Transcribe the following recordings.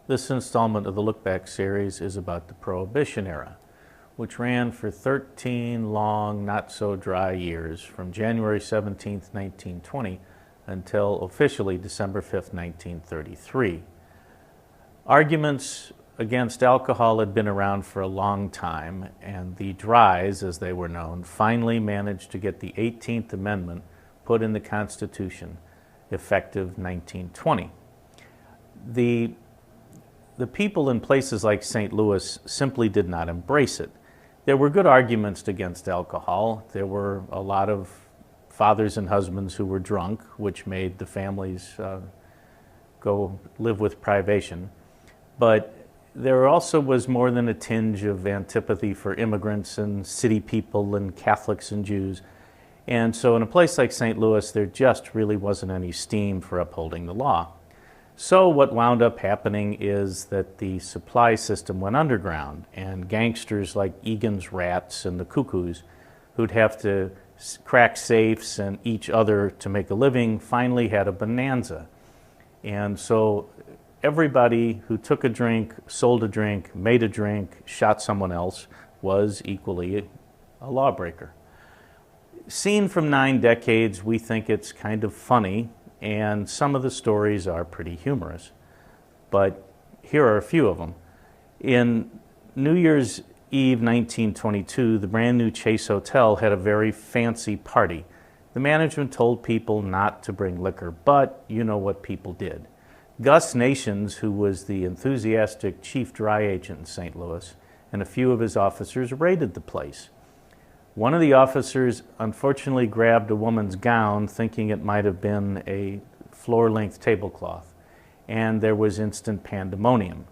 This installment of the Look Back series is about the Prohibition era, which ran for 13 long, not-so-dry years from January 17, 1920 until officially December 5, 1933. Arguments against alcohol had been around for a long time, and the Dries, as they were known, finally managed to get the 18th Amendment put in the Constitution, effective 1920. The people in places like St. Louis simply did not embrace it. There were good arguments against alcohol. There were a lot of fathers and husbands who were drunk, which made the families go live with privation. But there also was more than a tinge of antipathy for immigrants and city people and Catholics and Jews. And so in a place like St. Louis, there just really wasn't any steam for upholding the law. So what wound up happening is that the supply system went underground, and gangsters like Egan's Rats and the Cuckoos, who'd have to crack safes and each other to make a living, finally had a bonanza. And so everybody who took a drink, sold a drink, made a drink, shot someone else was equally a lawbreaker. Seen from 9 decades, we think it's kind of funny, and some of the stories are pretty humorous. But here are a few of them. In New Year's Eve 1922, the brand new Chase Hotel had a very fancy party. The management told people not to bring liquor, but you know what people did. Gus Nations, who was the enthusiastic chief dry agent in St. Louis, and a few of his officers raided the place. One of the officers unfortunately grabbed a woman's gown, thinking it might have been a floor-length tablecloth, and there was instant pandemonium.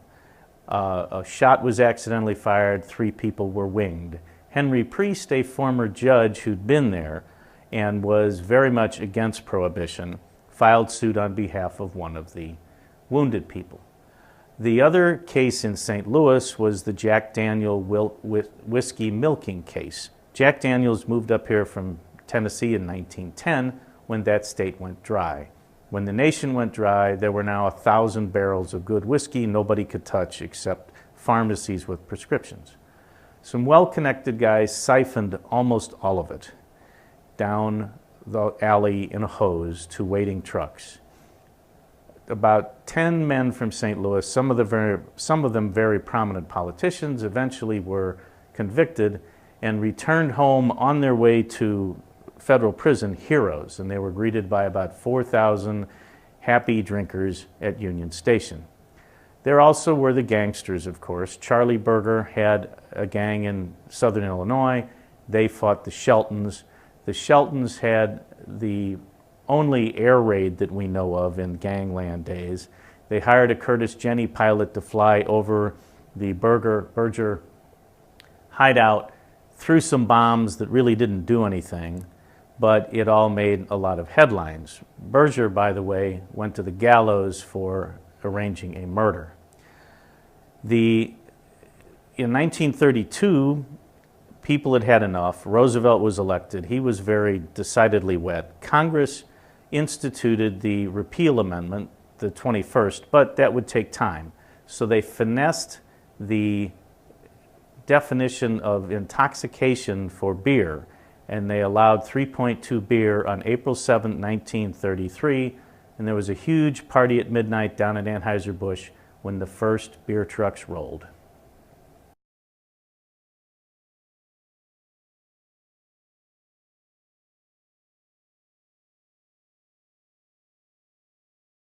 A shot was accidentally fired, 3 people were winged. Henry Priest, a former judge who'd been there and was very much against Prohibition, filed suit on behalf of one of the wounded people. The other case in St. Louis was the Jack Daniel whiskey milking case. Jack Daniels moved up here from Tennessee in 1910 when that state went dry. When the nation went dry, there were now 1,000 barrels of good whiskey nobody could touch except pharmacies with prescriptions. Some well-connected guys siphoned almost all of it down the alley in a hose to waiting trucks. About 10 men from St. Louis, some of them very prominent politicians, eventually were convicted and returned home on their way to federal prison heroes, and they were greeted by about 4,000 happy drinkers at Union Station. There also were the gangsters, of course. Charlie Berger had a gang in southern Illinois. They fought the Sheltons. The Sheltons had the only air raid that we know of in gangland days. They hired a Curtis Jenny pilot to fly over the Berger hideout, threw some bombs that really didn't do anything, but it all made a lot of headlines. Berger, by the way, went to the gallows for arranging a murder. In 1932, people had had enough. Roosevelt was elected. He was very decidedly wet. Congress instituted the repeal amendment, the 21st, but that would take time. So they finessed the definition of intoxication for beer, and they allowed 3.2 beer on April 7, 1933, and there was a huge party at midnight down at Anheuser-Busch when the first beer trucks rolled.